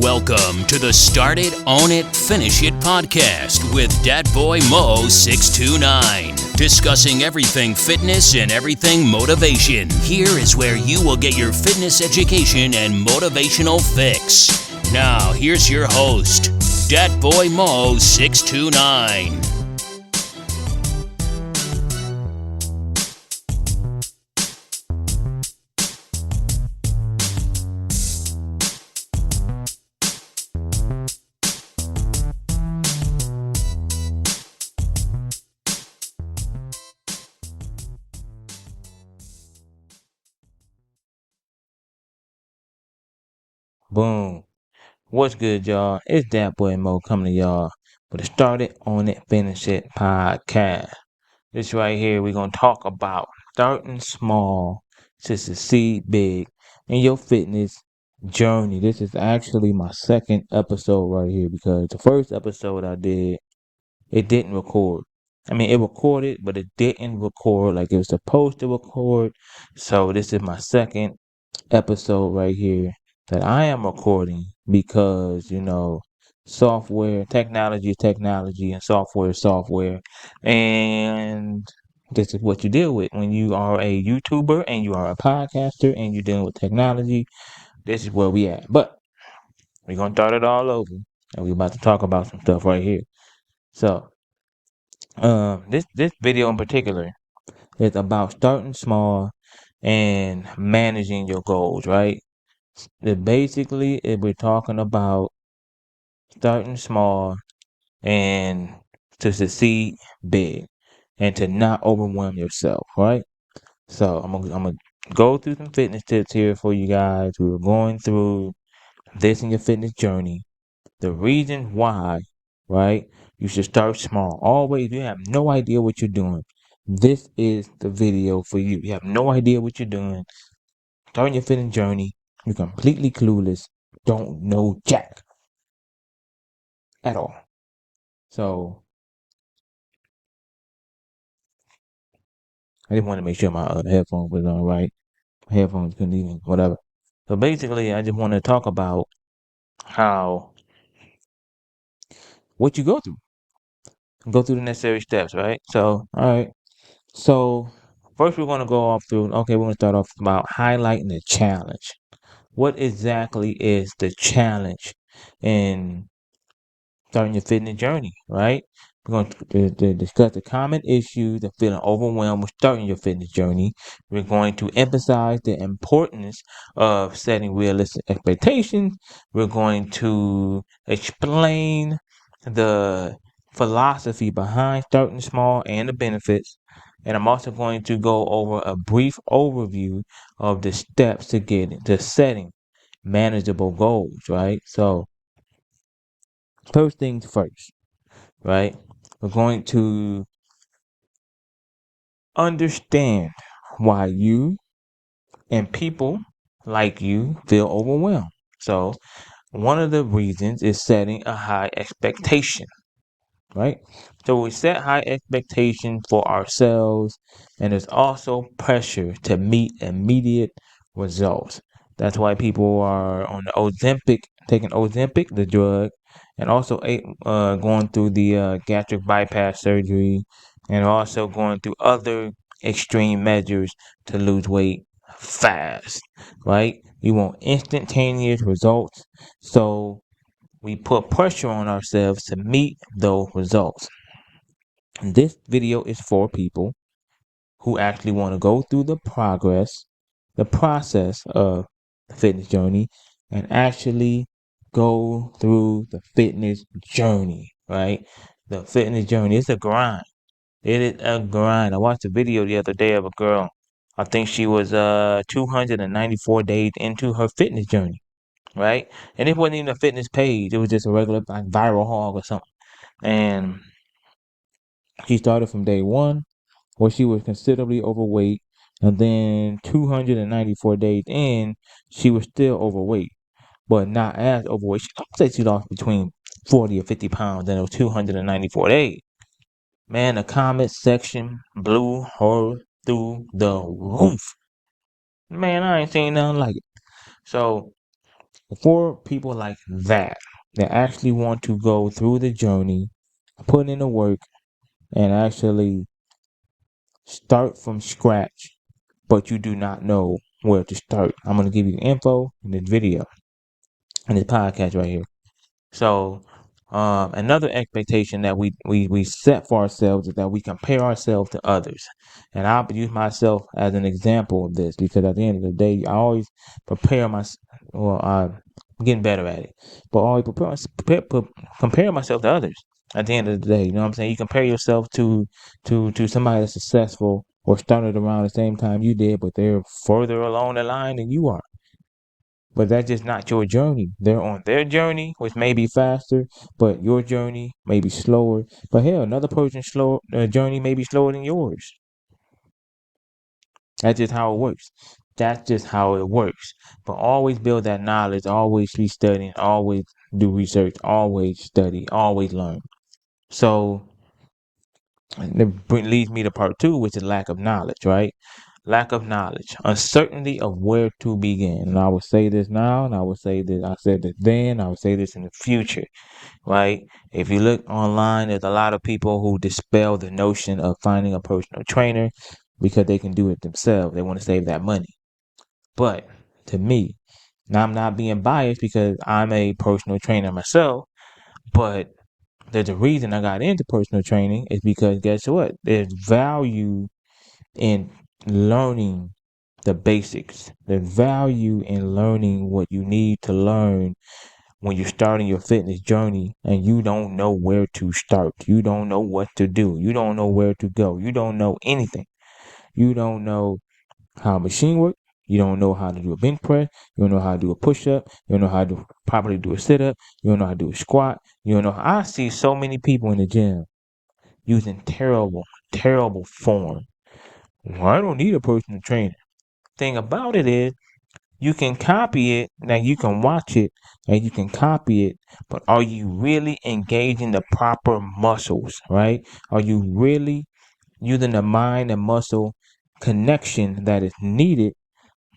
Welcome to the Start It, Own It, Finish It podcast with Dat Boy Mo 629. Discussing everything fitness and everything motivation. Here is where you will get your fitness education and motivational fix. Now, here's your host, Dat Boy Mo 629. Boom. What's good, y'all? It's Dat Boy Mo coming to y'all with a Start It, Own It, Finish It podcast. This right here, we're going to talk about starting small to succeed big in your fitness journey. This is actually my second episode right here because the first episode I did, it didn't record. I mean, it recorded, but it didn't record like it was supposed to record. So this is my second episode right here that I am recording because, software, technology is technology, and software is software. And this is what you deal with when you are a YouTuber and you are a podcaster and you're dealing with technology. This is where we at. But we're going to start it all over. And we're about to talk about some stuff right here. So, this video in particular is about starting small and managing your goals, right? Basically, we're talking about starting small and to succeed big and to not overwhelm yourself, right? So I'm gonna go through some fitness tips here for you guys who are going through this in your fitness journey. The reason why, right? You should start small. Always, you have no idea what you're doing. This is the video for you. You have no idea what you're doing. Starting your fitness journey, you're completely clueless, don't know jack at all. So I just want to make sure my headphones was all right. Headphones couldn't even whatever. So basically, I just want to talk about how what you go through the necessary steps, right? So all right. So first, we're going to go off through. Okay, we're going to start off about highlighting the challenge. What exactly is the challenge in starting your fitness journey, right? We're going to discuss the common issues of feeling overwhelmed with starting your fitness journey. We're going to emphasize the importance of setting realistic expectations. We're going to explain the philosophy behind starting small and the benefits. And I'm also going to go over a brief overview of the steps to setting manageable goals, right? So, first things first, right? We're going to understand why you and people like you feel overwhelmed. So, one of the reasons is setting a high expectation, right? So, we set high expectations for ourselves, and there's also pressure to meet immediate results. That's why people are on the Ozempic, taking Ozempic, the drug, and also going through the gastric bypass surgery, and also going through other extreme measures to lose weight fast, right? You want instantaneous results, so we put pressure on ourselves to meet those results. And this video is for people who actually want to go through the process of the fitness journey and actually go through the fitness journey, right? The fitness journey is a grind. It is a grind. I watched a video the other day of a girl. I think she was 294 days into her fitness journey, right? And it wasn't even a fitness page. It was just a regular like viral hog or something. And she started from day one where she was considerably overweight, and then 294 days in, she was still overweight, but not as overweight. I'd say she lost between 40 or 50 pounds in those 294 days. Man, the comment section blew her through the roof. Man, I ain't seen nothing like it. So For people like that actually want to go through the journey, put in the work, and actually start from scratch, but you do not know where to start. I'm going to give you info in this video, in this podcast right here. So, another expectation that we set for ourselves is that we compare ourselves to others. And I'll use myself as an example of this because at the end of the day, I always prepare myself. Well, I'm getting better at it, but I always compare myself to others. At the end of the day, you know what I'm saying? You compare yourself to somebody that's successful or started around the same time you did, but they're further along the line than you are. But that's just not your journey. They're on their journey, which may be faster, but your journey may be slower. But hell, another person's journey may be slower than yours. That's just how it works. That's just how it works. But always build that knowledge. Always be studying. Always do research. Always study. Always learn. So that leads me to part two, which is lack of knowledge, right? Lack of knowledge, uncertainty of where to begin. And I will say this now, and I will say this, I said this then, I will say this in the future, right? If you look online, there's a lot of people who dispel the notion of finding a personal trainer because they can do it themselves. They want to save that money. But to me, now I'm not being biased because I'm a personal trainer myself, but there's a reason I got into personal training is because guess what? There's value in learning the basics. There's value in learning what you need to learn when you're starting your fitness journey and you don't know where to start. You don't know what to do. You don't know where to go. You don't know anything. You don't know how a machine works. You don't know how to do a bench press. You don't know how to do a push-up. You don't know how to properly do a sit-up. You don't know how to do a squat. You don't know. I see so many people in the gym using terrible form. Well, I don't need a personal trainer. Thing about it is, you can copy it. Now you can watch it and you can copy it, but are you really engaging the proper muscles, right? Are you really using the mind and muscle connection that is needed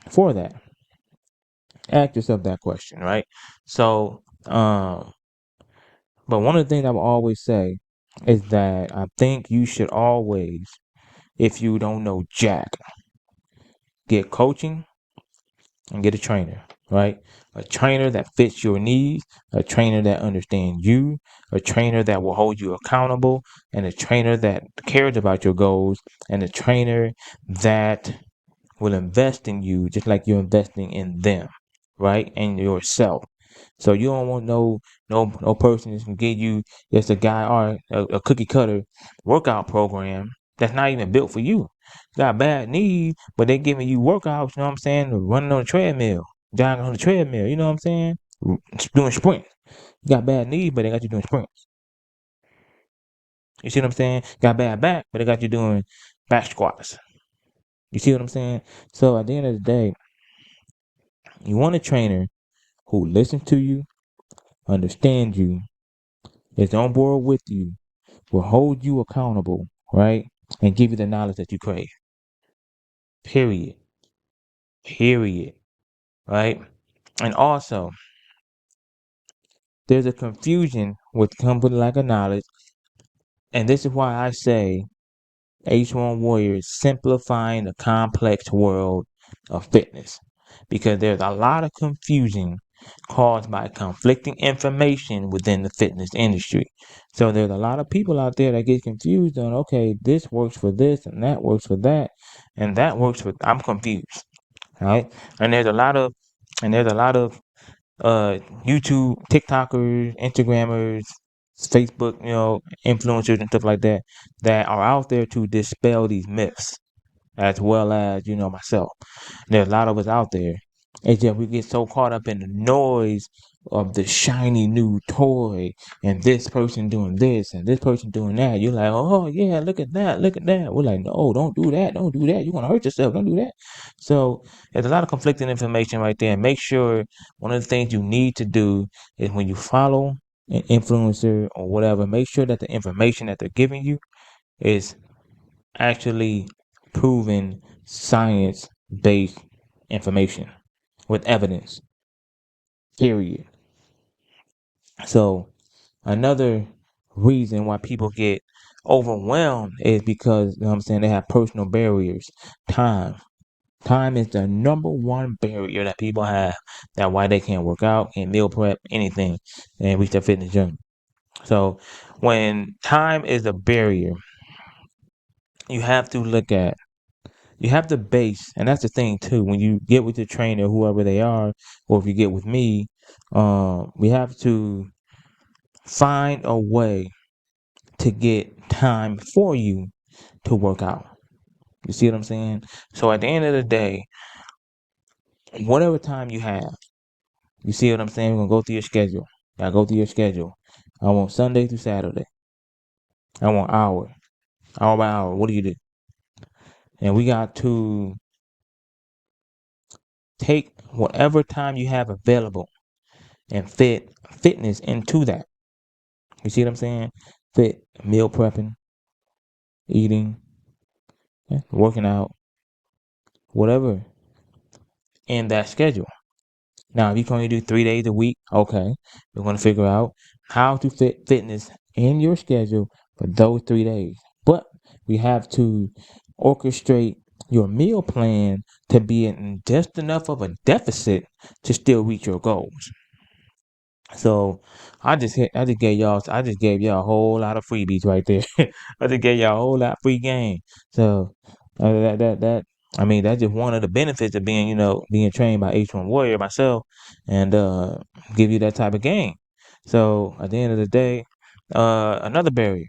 for that? Ask yourself that question, right? So, but one of the things I will always say is that I think you should always, if you don't know jack, get coaching and get a trainer, right? A trainer that fits your needs, a trainer that understands you, a trainer that will hold you accountable, and a trainer that cares about your goals, and a trainer that will invest in you just like you're investing in them, right? And yourself. So you don't want no person that's gonna give you just a guy or a cookie cutter workout program that's not even built for you. Got bad knees, but they giving you workouts, you know what I'm saying? Running on the treadmill, jogging on the treadmill, you know what I'm saying? Doing sprints. You got bad knees, but they got you doing sprints. You see what I'm saying? Got bad back, but they got you doing back squats. You see what I'm saying? So at the end of the day, you want a trainer who listens to you, understands you, is on board with you, will hold you accountable, right? And give you the knowledge that you crave. Period. Period. Right? And also, there's a confusion with company like a knowledge. And this is why I say H1 Warrior is simplifying the complex world of fitness. Because there's a lot of confusion caused by conflicting information within the fitness industry. So there's a lot of people out there that get confused on, okay, this works for this and that works for that and that works for, I'm confused. Right? And there's a lot of YouTube, TikTokers, Instagrammers, Facebook, influencers and stuff like that that are out there to dispel these myths, as well as myself. There's a lot of us out there. It's just we get so caught up in the noise of the shiny new toy and this person doing this and this person doing that. You're like, oh yeah, look at that, look at that. We're like, no, don't do that, don't do that. You're gonna hurt yourself, don't do that. So there's a lot of conflicting information right there. Make sure one of the things you need to do is when you follow an influencer or whatever, make sure that the information that they're giving you is actually proven science-based information with evidence. period. So another reason why people get overwhelmed is because, you know what I'm saying, they have personal barriers. Time. Time is the number one barrier that people have. That's why they can't work out, can't meal prep, anything, and reach their fitness journey. So when time is a barrier, you have to look at, you have to base, and that's the thing too. When you get with your trainer, whoever they are, or if you get with me, we have to find a way to get time for you to work out. You see what I'm saying? So at the end of the day, whatever time you have, you see what I'm saying? We're gonna go through your schedule. Gotta go through your schedule. I want Sunday through Saturday. I want hour by hour. What do you do? And we got to take whatever time you have available and fit fitness into that. You see what I'm saying? Fit meal prepping, eating, working out, whatever in that schedule. Now, if you can only do 3 days a week, okay, we're going to figure out how to fit fitness in your schedule for those 3 days. But we have to orchestrate your meal plan to be in just enough of a deficit to still reach your goals. So I just gave y'all a whole lot of freebies right there. I just gave y'all a whole lot of free game. So I mean, that's just one of the benefits of being, being trained by H1 Warrior myself, and give you that type of game. So at the end of the day, another barrier: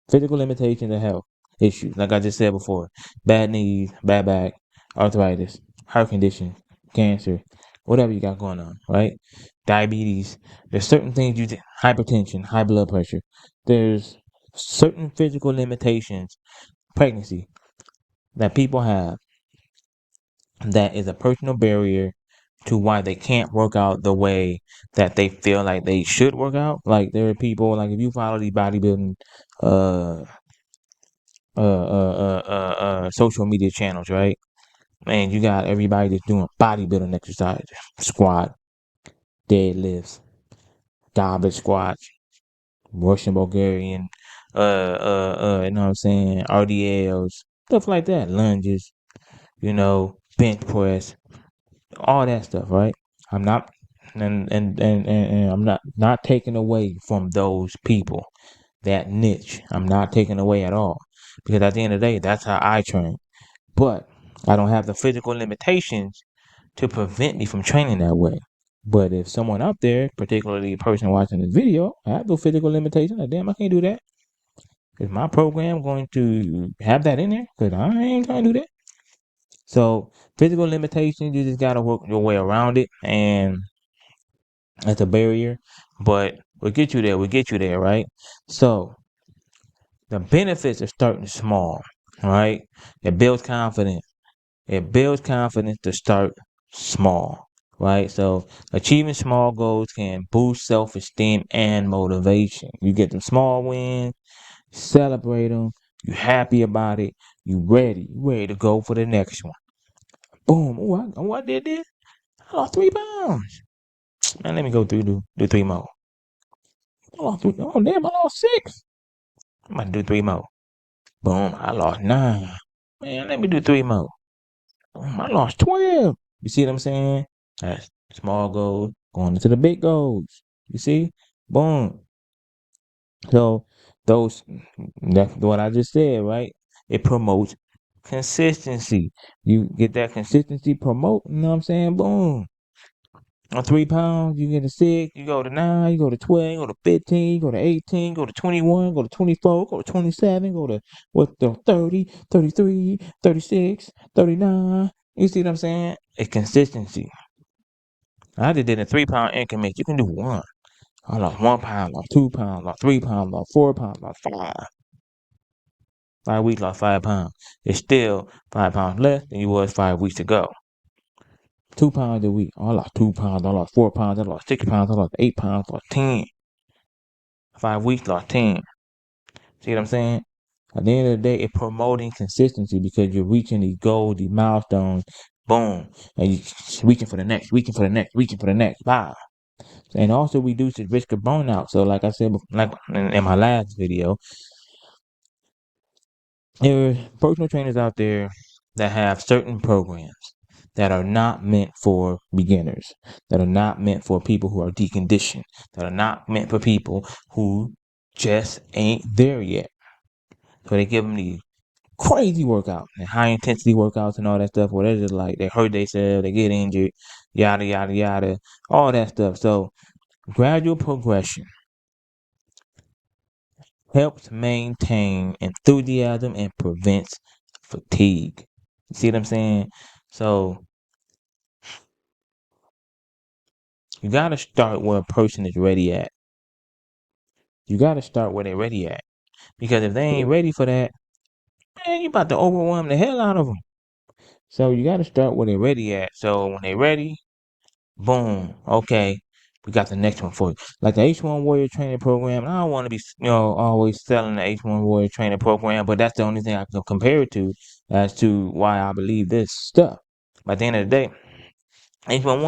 physical limitations and health issues. Like I just said before, bad knees, bad back, arthritis, heart condition, cancer, whatever you got going on, right? Diabetes. There's certain things hypertension, high blood pressure. There's certain physical limitations, pregnancy, that people have that is a personal barrier to why they can't work out the way that they feel like they should work out. Like there are people, like if you follow these bodybuilding uh social media channels, right? And you got everybody that's doing bodybuilding exercises, squat, deadlifts, goblet squats, Russian Bulgarian, you know what I'm saying, RDLs, stuff like that, lunges, bench press, all that stuff, right? I'm not, and I'm not taking away from those people, that niche. I'm not taking away at all, because at the end of the day, that's how I train. But I don't have the physical limitations to prevent me from training that way. But if someone out there, particularly a person watching this video, I have no physical limitations, like, damn, I can't do that. Is my program going to have that in there? Because I ain't trying to do that. So physical limitations, you just got to work your way around it. And that's a barrier. But we'll get you there. We'll get you there, right? So the benefits of starting small, right? It builds confidence. It builds confidence to start small, right? So achieving small goals can boost self-esteem and motivation. You get them small wins, celebrate them. You happy about it. You ready to go for the next one. Boom! I did this. I lost 3 pounds. Man, let me go through do 3 more. I lost 3. Oh damn! I lost 6. I'm about to do 3 more. Boom! I lost 9. Man, let me do 3 more. I lost 12. You see what I'm saying? That's small goals going into the big goals. You see? Boom. So that's what I just said, right? It promotes consistency. You get that consistency promote, you know what I'm saying? Boom. On 3 pounds, you get to 6, you go to 9, you go to 12, you go to 15, you go to 18, go to 21, go to 24, go to 27, go to what the 30, 33, 36, 39. You see what I'm saying? It's consistency. I just did a 3 pound increment. You can do one. I lost 1 pound, lost 2 pounds, lost 3 pounds, lost 4 pounds, lost 5. 5 weeks, lost 5 pounds. It's still 5 pounds less than you was 5 weeks ago. 2 pounds a week. I lost 2 pounds. I lost 4 pounds. I lost 6 pounds. I lost 8 pounds. I lost 10. 5 weeks, lost 10. See what I'm saying? At the end of the day, it's promoting consistency because you're reaching these goals, these milestones Boom. And you reaching for the next, reaching for the next, reaching for the next. Wow. And also reduce the risk of burnout. So like I said, like in my last video, there are personal trainers out there that have certain programs that are not meant for beginners, that are not meant for people who are deconditioned, that are not meant for people who just ain't there yet. So they give them these crazy workouts and high intensity workouts and all that stuff where they're just like, they hurt themselves, they get injured, yada, yada, yada, all that stuff. So gradual progression helps maintain enthusiasm and prevents fatigue. You see what I'm saying? So you got to start where a person is ready at. You got to start where they're ready at. Because if they ain't ready for that, man, you about to overwhelm the hell out of them. So you got to start where they're ready at. So when they're ready, boom, okay, we got the next one for you. Like the H1 Warrior Training Program. And I don't want to be, always selling the H1 Warrior Training Program, but that's the only thing I can compare it to as to why I believe this stuff. By the end of the day, H1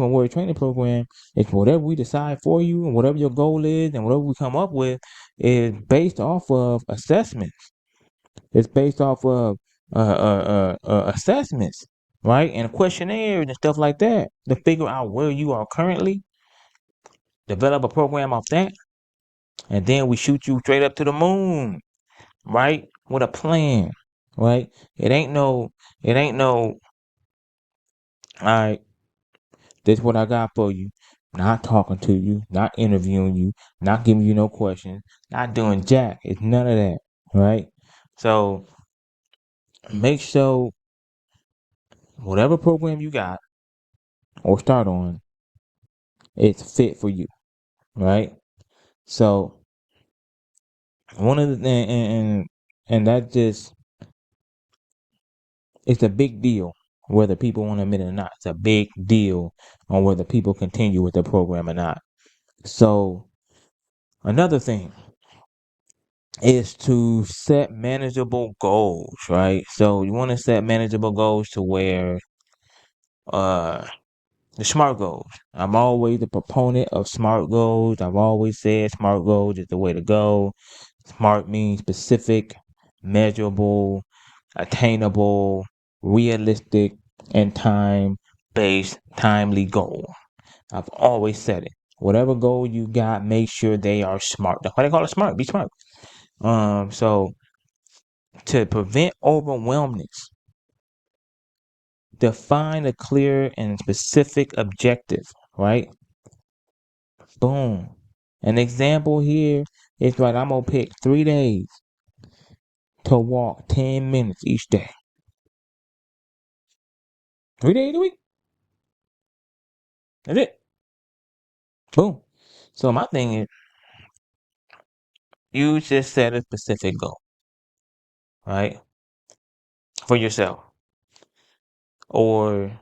Warrior Training Program is whatever we decide for you and whatever your goal is and whatever we come up with is based off of assessments. It's based off of assessments, right? And questionnaires and stuff like that to figure out where you are currently, develop a program off that, and then we shoot you straight up to the moon, right? With a plan, right? It ain't no, all right, this is what I got for you. Not talking to you, not interviewing you, not giving you no questions, not doing jack. It's none of that, right? So make sure whatever program you got or start on, it's fit for you, right? So one of the things, and that just, it's a big deal whether people want to admit it or not. It's a big deal on whether people continue with the program or not. So another thing is to set manageable goals, right? So you want to set manageable goals to where the SMART goals. I'm always a proponent of SMART goals. I've always said SMART goals is the way to go. SMART means specific, measurable, attainable, realistic, and time-based, timely goal. I've always said it. Whatever goal you got, make sure they are SMART. That's why they call it SMART. Be smart. So to prevent overwhelmness, define a clear and specific objective, right? Boom. An example here is like I'm going to pick 3 days to walk 10 minutes each day. 3 days a week. That's it. Boom. So my thing is, you just set a specific goal, right? For yourself. Or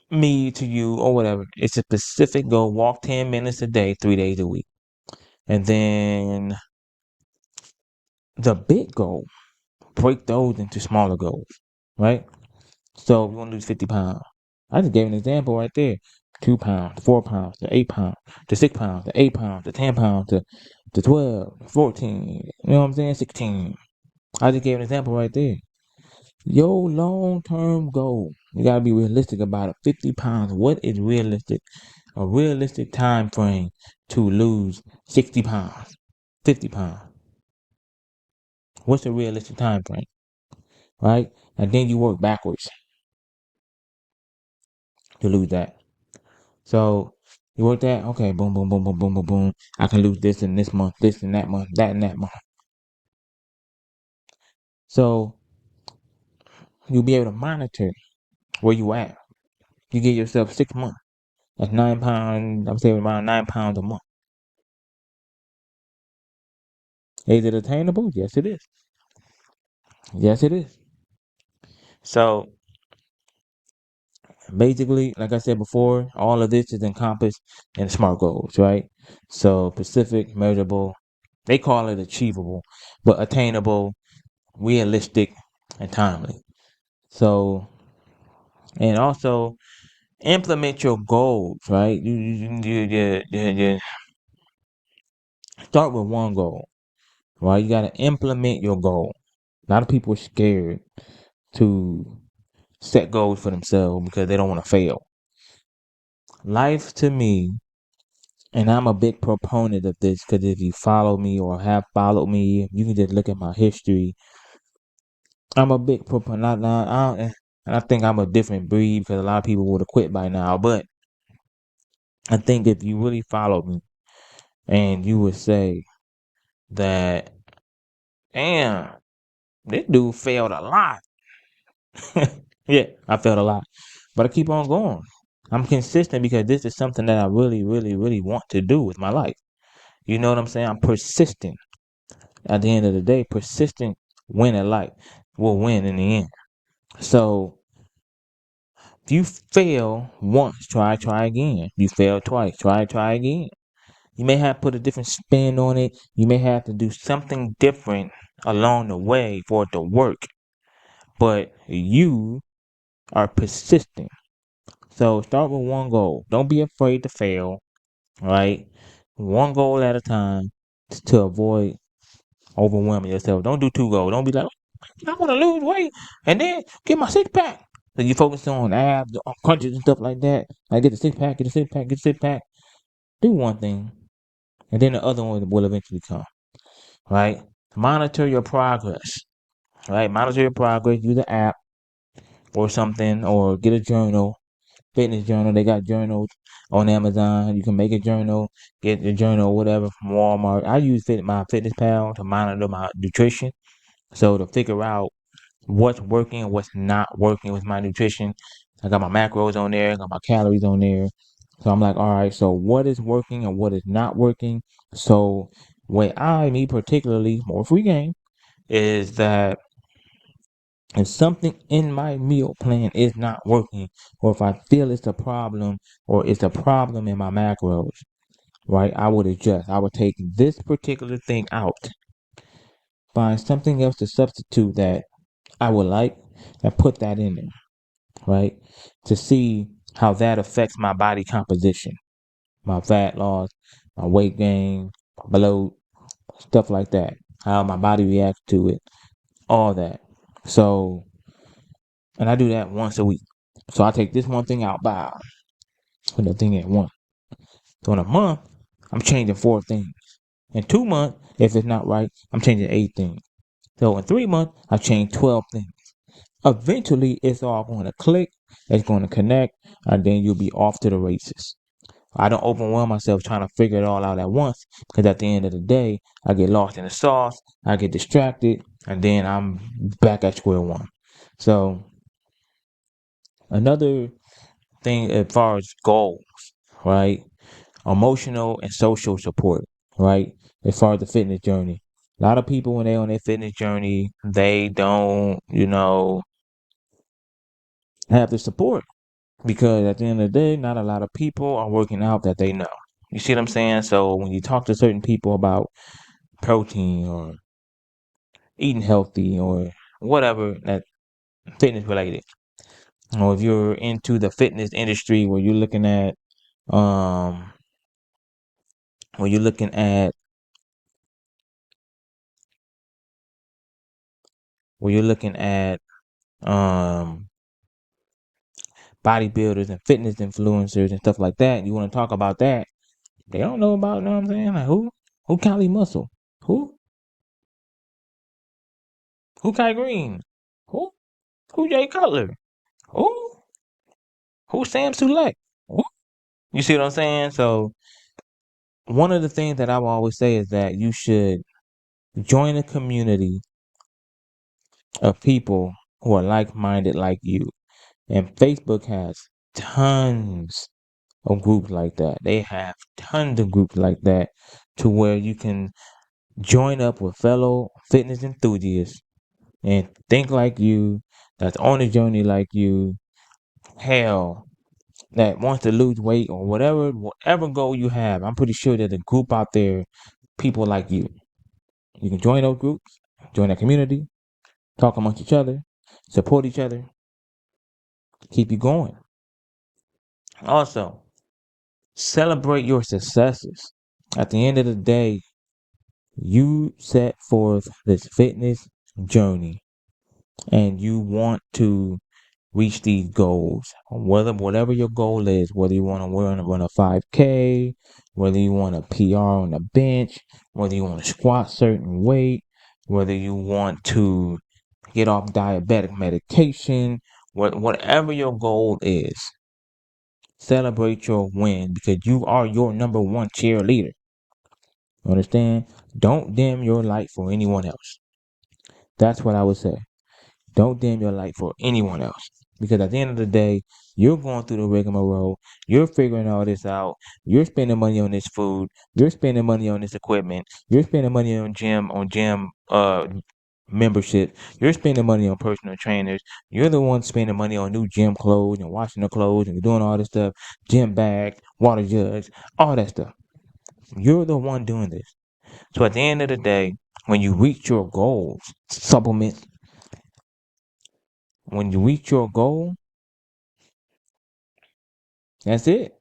me to you or whatever. It's a specific goal. Walk 10 minutes a day, 3 days a week. And then the big goal, break those into smaller goals, right? So we want to lose 50 pounds. I just gave an example right there. 2 pounds, 4 pounds, to 8 pounds, to 6 pounds, to 8 pounds, to 10 pounds, to 12, 14, you know what I'm saying? 16. I just gave an example right there. Your long-term goal, you got to be realistic about it. 50 pounds, what is realistic? A realistic time frame to lose 60 pounds, 50 pounds. What's a realistic time frame, right? And then you work backwards to lose that. So you work that, okay, boom, boom, boom, boom, boom, boom, boom. I can lose this in this month, this in that month, that in that month. So you'll be able to monitor where you at. You give yourself 6 months. That's 9 pounds. I'm saying around 9 pounds a month. Is it attainable? Yes, it is. Yes, it is. So basically, like I said before, all of this is encompassed in SMART goals, right? So specific, measurable, they call it achievable, but attainable, realistic, and timely. So, and also implement your goals, right? You start with one goal, right? You got to implement your goal. A lot of people are scared to set goals for themselves because they don't want to fail. Life to me, and I'm a big proponent of this because if you follow me or have followed me, you can just look at my history. I'm a big proponent. And I think I'm a different breed because a lot of people would have quit by now. But I think if you really followed me and you would say that, damn, this dude failed a lot. Yeah, I failed a lot. But I keep on going. I'm consistent because this is something that I really, really, really want to do with my life. You know what I'm saying? I'm persistent. At the end of the day, persistent win at life will win in the end. So if you fail once, try again. You fail twice, try again. You may have to put a different spin on it. You may have to do something different along the way for it to work. But you are persistent. So start with one goal. Don't be afraid to fail, right? One goal at a time to avoid overwhelming yourself. Don't do two goals. Don't be like, I want to lose weight and then get my six pack. So you focus on abs, on crunches and stuff like that. Like get the six pack, get the six pack, get the six pack. Do one thing, and then the other one will eventually come. Right? Monitor your progress. Right? Monitor your progress. Use an app or something, or get a journal, fitness journal. They got journals on Amazon. You can make a journal, get the journal, whatever from Walmart. I use my Fitness Pal to monitor my nutrition. So to figure out what's working and what's not working with my nutrition. I got my macros on there, got my calories on there. So I'm like, all right, so what is working and what is not working? So me particularly, more free game, is that if something in my meal plan is not working, or if I feel it's a problem, or it's a problem in my macros, right, I would adjust. I would take this particular thing out, find something else to substitute that I would like, and put that in there, right? To see how that affects my body composition, my fat loss, my weight gain, my bloat, stuff like that. How my body reacts to it, all that. So, and I do that once a week. So I take this one thing out, put that thing in one. So in a month, I'm changing 4 things. In 2 months, if it's not right, I'm changing 8 things. So in 3 months, I've changed 12 things. Eventually, it's all going to click, it's going to connect, and then you'll be off to the races. I don't overwhelm myself trying to figure it all out at once because at the end of the day, I get lost in the sauce, I get distracted, and then I'm back at square one. So, another thing as far as goals, right? Emotional and social support, right? As far as the fitness journey. A lot of people, when they're on their fitness journey, they don't, have the support. Because at the end of the day, not a lot of people are working out that they know. You see what I'm saying? So when you talk to certain people about protein or eating healthy or whatever that fitness related, or if you're into the fitness industry where you're looking at um where you're looking at where you're looking at um bodybuilders and fitness influencers and stuff like that, you want to talk about that, they don't know about, you know what I'm saying? Like who Cali Muscle? Who? Who Kai Green? Who? Who Jay Cutler? Who? Who Sam Sulek? Who? You see what I'm saying? So one of the things that I will always say is that you should join a community of people who are like-minded like you. And Facebook has tons of groups like that. They have tons of groups like that to where you can join up with fellow fitness enthusiasts and think like you, that's on a journey like you. Hell, that wants to lose weight or whatever goal you have. I'm pretty sure there's a group out there, people like you. You can join those groups, join that community, talk amongst each other, support each other, keep you going. Also, celebrate your successes. At the end of the day, you set forth this fitness journey and you want to reach these goals. Whatever your goal is, whether you want to run a 5K, whether you want a PR on the bench, whether you want to squat certain weight, whether you want to get off diabetic medication, whatever your goal is, celebrate your win because you are your number one cheerleader. Understand? Don't dim your light for anyone else. That's what I would say. Don't dim your light for anyone else. Because at the end of the day, you're going through the rigmarole. You're figuring all this out. You're spending money on this food. You're spending money on this equipment. You're spending money on gym membership. You're spending money on personal trainers. You're the one spending money on new gym clothes and washing the clothes and doing all this stuff. Gym bag, water jugs, all that stuff. You're the one doing this. So at the end of the day, when you reach your goals, supplements, when you reach your goal, that's it.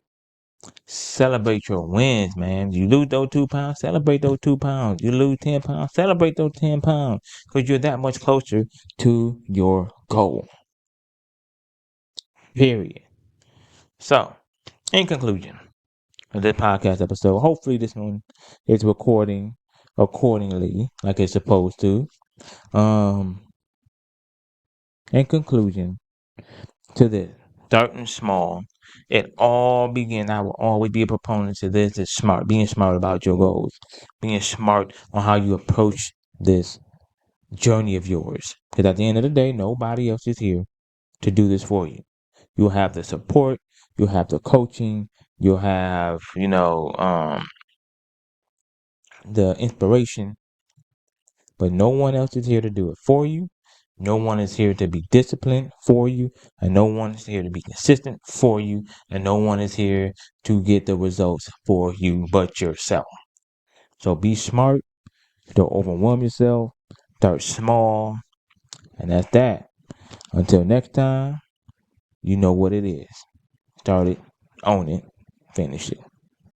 Celebrate your wins, man. You lose those 2 pounds, celebrate those 2 pounds. You lose 10 pounds, celebrate those 10 pounds. Because you're that much closer to your goal. Period. So, in conclusion of this podcast episode, hopefully this one is recording accordingly, like it's supposed to. In conclusion to this, starting small, it all begins. I will always be a proponent to this. Is being smart about your goals, being smart on how you approach this journey of yours. Because at the end of the day, nobody else is here to do this for you. You'll have the support, you'll have the coaching, you'll have, the inspiration, but no one else is here to do it for you. No one is here to be disciplined for you, and no one is here to be consistent for you, and no one is here to get the results for you but yourself. So be smart, don't overwhelm yourself, start small, and that's that. Until next time, you know what it is. Start it, own it, finish it.